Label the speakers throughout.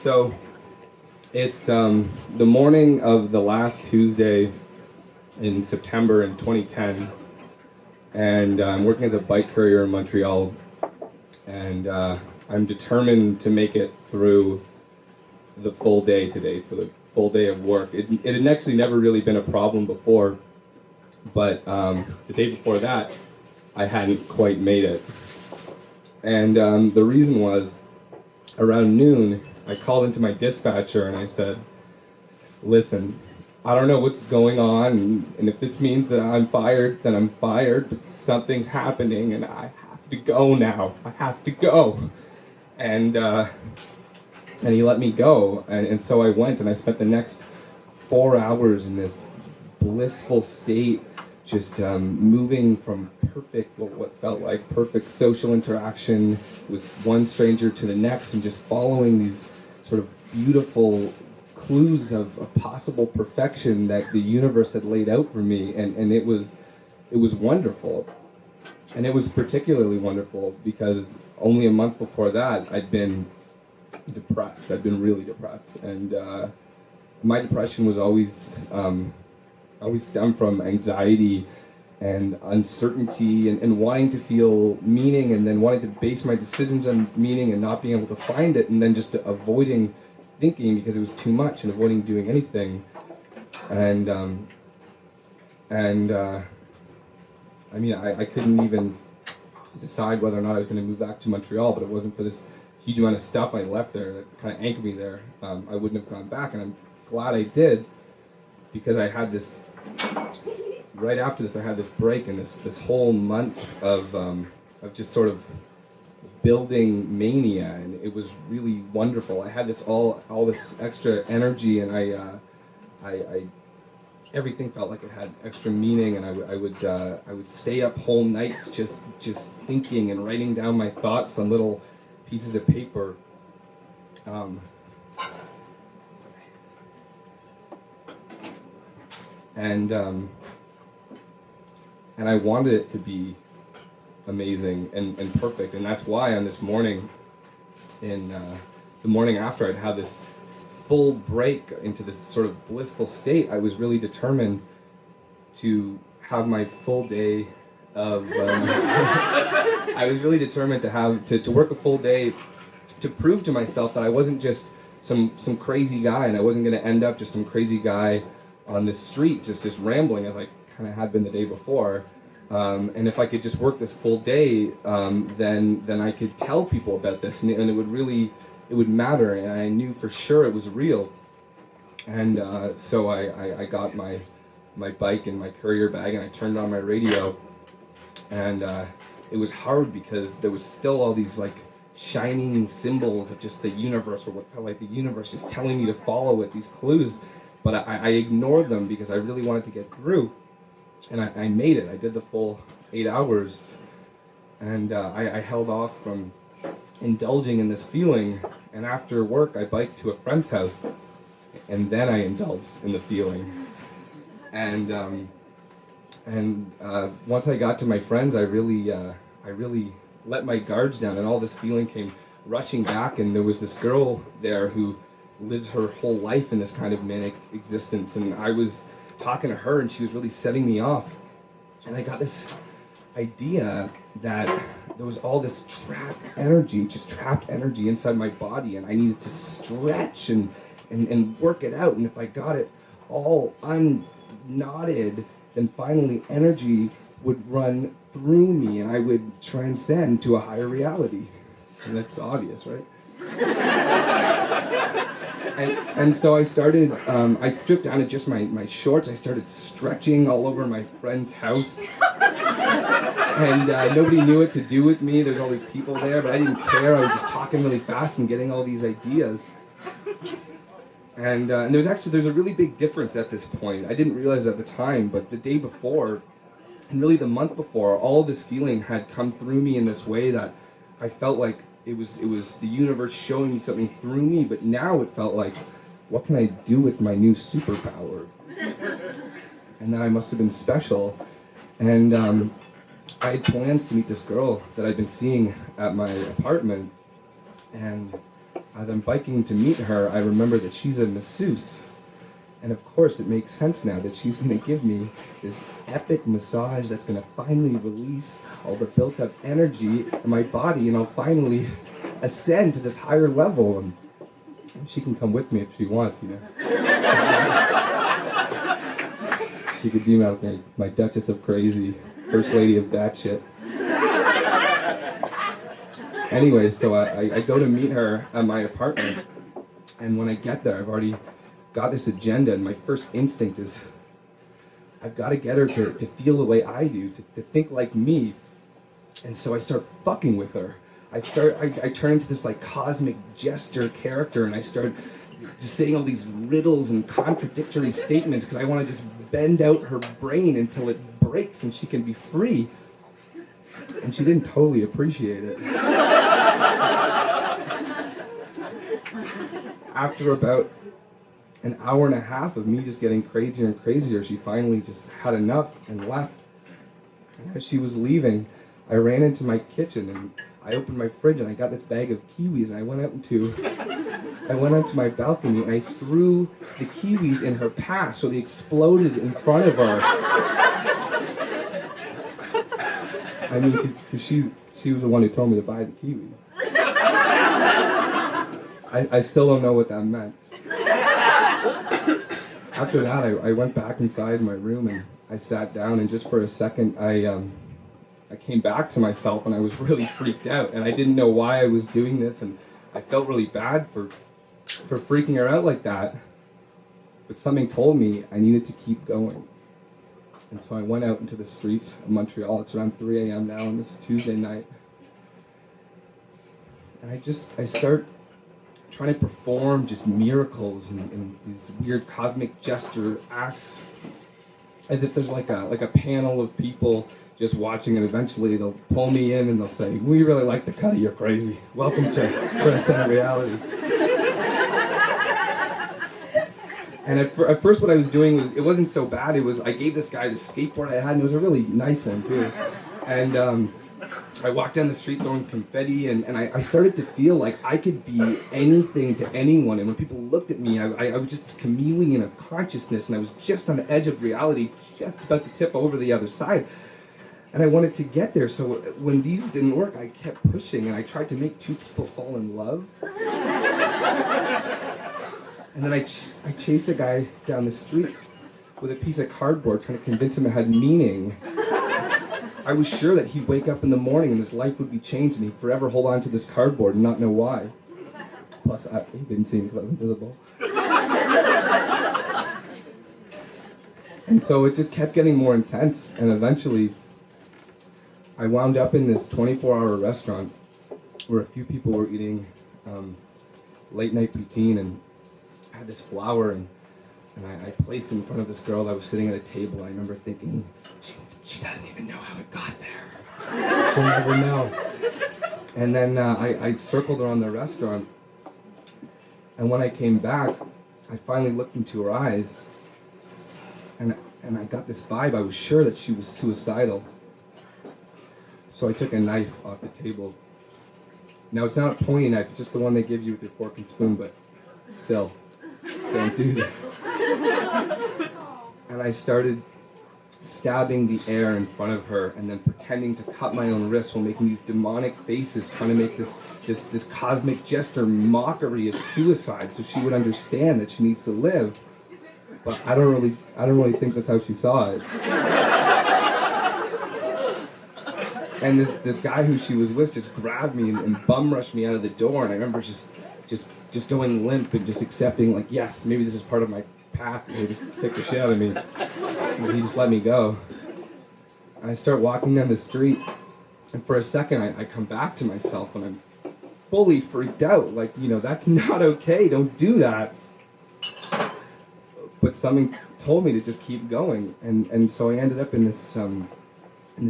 Speaker 1: So it's the morning of the last Tuesday in September in 2010, and I'm working as a bike courier in Montreal, and I'm determined to make it through the full day today, for the full day of work. It had actually never really been a problem before, but the day before that, I hadn't quite made it. And the reason was, around noon, I called into my dispatcher and I said, listen, I don't know what's going on, and if this means that I'm fired, then I'm fired, but something's happening and I have to go now. I have to go. And he let me go, and so I went, and I spent the next 4 hours in this blissful state, just moving from perfect, what felt like perfect social interaction with one stranger to the next, and just following these sort of beautiful clues of possible perfection that the universe had laid out for me, and it was wonderful. And it was particularly wonderful because only a month before that, I'd been depressed. I'd been really depressed, and my depression was always stemmed from anxiety and uncertainty and wanting to feel meaning, and then wanting to base my decisions on meaning and not being able to find it, and then just avoiding thinking because it was too much and avoiding doing anything. And I mean, I couldn't even decide whether or not I was going to move back to Montreal, but it wasn't for this huge amount of stuff I left there that kind of anchored me there. I wouldn't have gone back, and I'm glad I did, because I had this, right after this, I had this break, and this whole month of just sort of building mania, and it was really wonderful. I had this all this extra energy, and I everything felt like it had extra meaning, and I would stay up whole nights just thinking and writing down my thoughts on little pieces of paper. And I wanted it to be amazing and perfect, and that's why on this morning, in the morning after I'd had this full break into this sort of blissful state, I was really determined to have my full day of I was really determined to work a full day to prove to myself that I wasn't just some crazy guy, and I wasn't going to end up just some crazy guy on the street just rambling as I kind of had been the day before. And if I could just work this full day, then I could tell people about this, and it would matter, and I knew for sure it was real. And so I got my bike and my courier bag, and I turned on my radio, and it was hard because there was still all these like shining symbols of just the universe, or what felt like the universe just telling me to follow it, these clues, but I ignored them because I really wanted to get through. And I made it. I did the full 8 hours, and I held off from indulging in this feeling, and after work I biked to a friend's house, and then I indulged in the feeling. And once I got to my friends, I really let my guards down, and all this feeling came rushing back, and there was this girl there who lives her whole life in this kind of manic existence, and I was talking to her, and she was really setting me off, and I got this idea that there was all this trapped energy inside my body, and I needed to stretch and work it out, and if I got it all unknotted, then finally energy would run through me, and I would transcend to a higher reality. And that's obvious, right? And so I started, I stripped down to just my shorts. I started stretching all over my friend's house. And nobody knew what to do with me. There's all these people there, but I didn't care. I was just talking really fast and getting all these ideas. And there's a really big difference at this point. I didn't realize it at the time, but the day before, and really the month before, all this feeling had come through me in this way that I felt like it was the universe showing me something through me, but now it felt like, what can I do with my new superpower? And then I must have been special. And I had plans to meet this girl that I'd been seeing at my apartment, and as I'm biking to meet her, I remember that she's a masseuse. And of course, it makes sense now that she's going to give me this epic massage that's going to finally release all the built-up energy in my body, and I'll finally ascend to this higher level. And she can come with me if she wants, you know. She could be my Duchess of Crazy, First Lady of that shit. Anyway, so I go to meet her at my apartment, and when I get there, I've already got this agenda, and my first instinct is I've got to get her to feel the way I do, to think like me. And so I start fucking with her. I turn into this like cosmic jester character, and I start just saying all these riddles and contradictory statements because I want to just bend out her brain until it breaks and she can be free. And she didn't totally appreciate it. After about an hour and a half of me just getting crazier and crazier, she finally just had enough and left. And as she was leaving, I ran into my kitchen and I opened my fridge and I got this bag of kiwis, and I went onto my balcony and I threw the kiwis in her path so they exploded in front of her. I mean, because she was the one who told me to buy the kiwis. I still don't know what that meant. After that, I went back inside my room and I sat down, and just for a second, I came back to myself, and I was really freaked out, and I didn't know why I was doing this, and I felt really bad for freaking her out like that. But something told me I needed to keep going. And so I went out into the streets of Montreal. It's around 3 a.m. now, and this is Tuesday night. And I start trying to perform just miracles and these weird cosmic gesture acts, as if there's like a panel of people just watching, and eventually they'll pull me in and they'll say, "We really like the cut of You're Crazy. Welcome to Transcendent Reality." And at first what I was doing it wasn't so bad. I gave this guy the skateboard I had, and it was a really nice one too. And I walked down the street throwing confetti, and I started to feel like I could be anything to anyone. And when people looked at me, I was just this chameleon of consciousness, and I was just on the edge of reality, just about to tip over the other side. And I wanted to get there, so when these didn't work, I kept pushing, and I tried to make two people fall in love. And then I chased a guy down the street with a piece of cardboard, trying to convince him it had meaning. I was sure that he'd wake up in the morning and his life would be changed, and he'd forever hold on to this cardboard and not know why. Plus, he didn't see me because I was invisible. And so it just kept getting more intense, and eventually I wound up in this 24-hour restaurant where a few people were eating late night poutine, and I had this flower, and I placed it in front of this girl that was sitting at a table. I remember thinking, she doesn't even know how it got there. She'll never know. And then I circled around the restaurant, and when I came back, I finally looked into her eyes, and I got this vibe. I was sure that she was suicidal. So I took a knife off the table. Now, it's not a pointy knife, it's just the one they give you with your fork and spoon, but still, don't do that. And I started stabbing the air in front of her, and then pretending to cut my own wrists while making these demonic faces, trying to make this cosmic jester mockery of suicide, so she would understand that she needs to live. But I don't really think that's how she saw it. And this guy who she was with just grabbed me and bum rushed me out of the door, and I remember just going limp and just accepting, like, yes, maybe this is part of my path, and he just kicked the shit out of me. And he just let me go. And I start walking down the street, and for a second I come back to myself, and I'm fully freaked out, like, that's not okay, don't do that. But something told me to just keep going, and so I ended up in this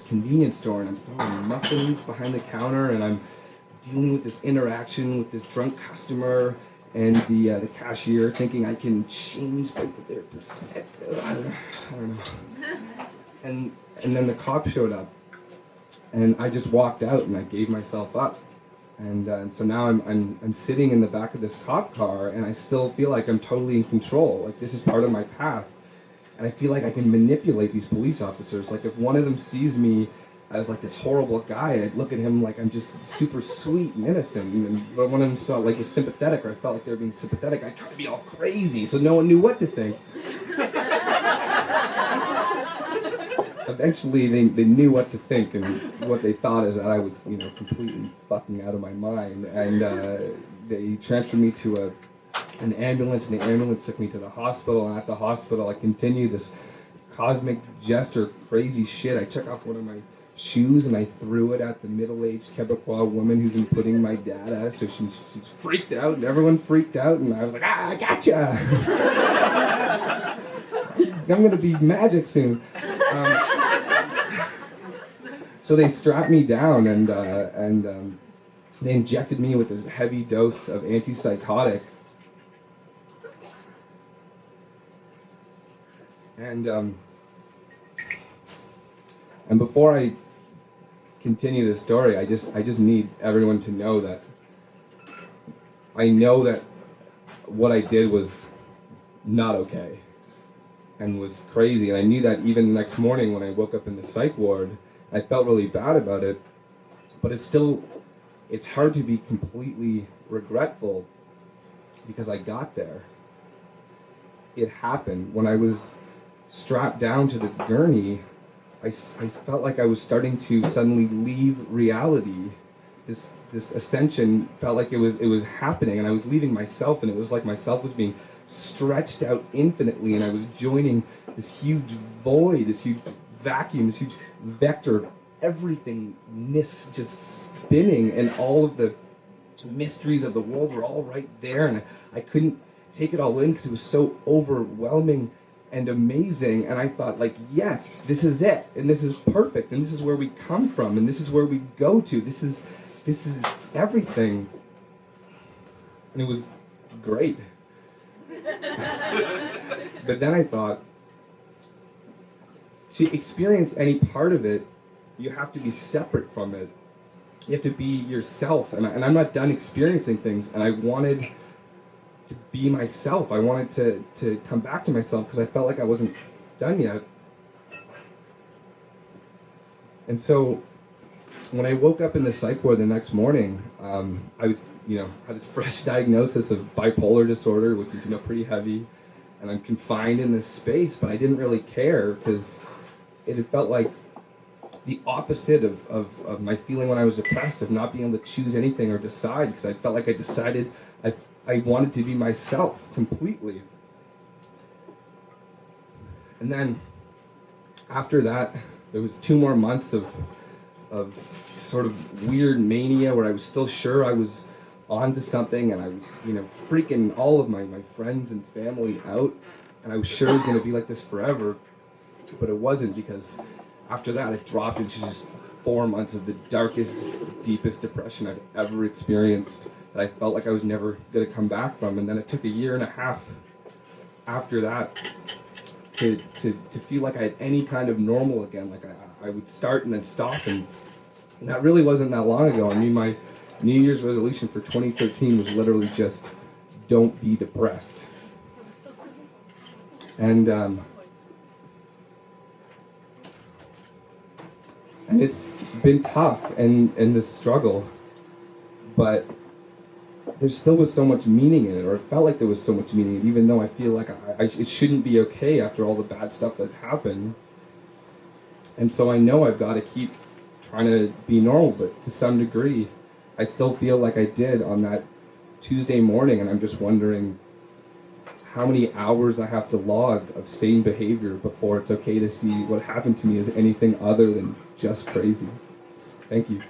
Speaker 1: convenience store, and I'm throwing muffins behind the counter, and I'm dealing with this interaction with this drunk customer and the cashier, thinking I can change both of their perspective. I don't know. And then the cop showed up, and I just walked out, and I gave myself up. And so now I'm sitting in the back of this cop car, and I still feel like I'm totally in control. Like, this is part of my path. And I feel like I can manipulate these police officers. Like, if one of them sees me as like this horrible guy, I'd look at him like I'm just super sweet and innocent. And when one of them saw like was sympathetic, or I felt like they were being sympathetic, I'd try to be all crazy so no one knew what to think. Eventually, they knew what to think, and what they thought is that I was, completely fucking out of my mind. And they transferred me to an ambulance, and the ambulance took me to the hospital. And at the hospital, I continued this cosmic jester crazy shit. I took off one of my shoes and I threw it at the middle-aged Quebecois woman who's inputting my data. So she's freaked out, and everyone freaked out, and I was like, I gotcha! I'm gonna be magic soon. So they strapped me down, and they injected me with this heavy dose of antipsychotic. And before I continue this story, I just need everyone to know that I know that what I did was not okay and was crazy, and I knew that even the next morning when I woke up in the psych ward. I felt really bad about it, but it's hard to be completely regretful because I got there. It happened. When I was strapped down to this gurney, I felt like I was starting to suddenly leave reality. This ascension felt like it was happening, and I was leaving myself, and it was like myself was being stretched out infinitely, and I was joining this huge void, this huge vacuum, this huge vector of everythingness just spinning, and all of the mysteries of the world were all right there, and I couldn't take it all in because it was so overwhelming and amazing. And I thought, like, yes, this is it, and this is perfect, and this is where we come from, and this is where we go to. This is everything, and it was great. But then I thought, to experience any part of it, you have to be separate from it. You have to be yourself. And I'm not done experiencing things, and I wanted to be myself. I wanted to come back to myself because I felt like I wasn't done yet. And so when I woke up in the psych ward the next morning, I was, had this fresh diagnosis of bipolar disorder, which is, pretty heavy. And I'm confined in this space, but I didn't really care because it had felt like the opposite of my feeling when I was depressed, of not being able to choose anything or decide, because I felt like I decided I wanted to be myself completely. And then after that, there was 2 more months of sort of weird mania where I was still sure I was onto something, and I was, freaking all of my friends and family out, and I was sure it was going to be like this forever, but it wasn't, because after that I dropped into just 4 months of the darkest, deepest depression I've ever experienced, that I felt like I was never going to come back from. And then it took 1.5 years after that to feel like I had any kind of normal again. Like I would start and then stop, and that really wasn't that long ago. I mean, my New Year's resolution for 2013 was literally just, don't be depressed. And it's been tough and this struggle, but there still was so much meaning in it, or it felt like there was so much meaning in it, even though I feel like it shouldn't be okay after all the bad stuff that's happened. And so I know I've got to keep trying to be normal, but to some degree, I still feel like I did on that Tuesday morning, and I'm just wondering how many hours I have to log of sane behavior before it's okay to see what happened to me as anything other than just crazy. Thank you.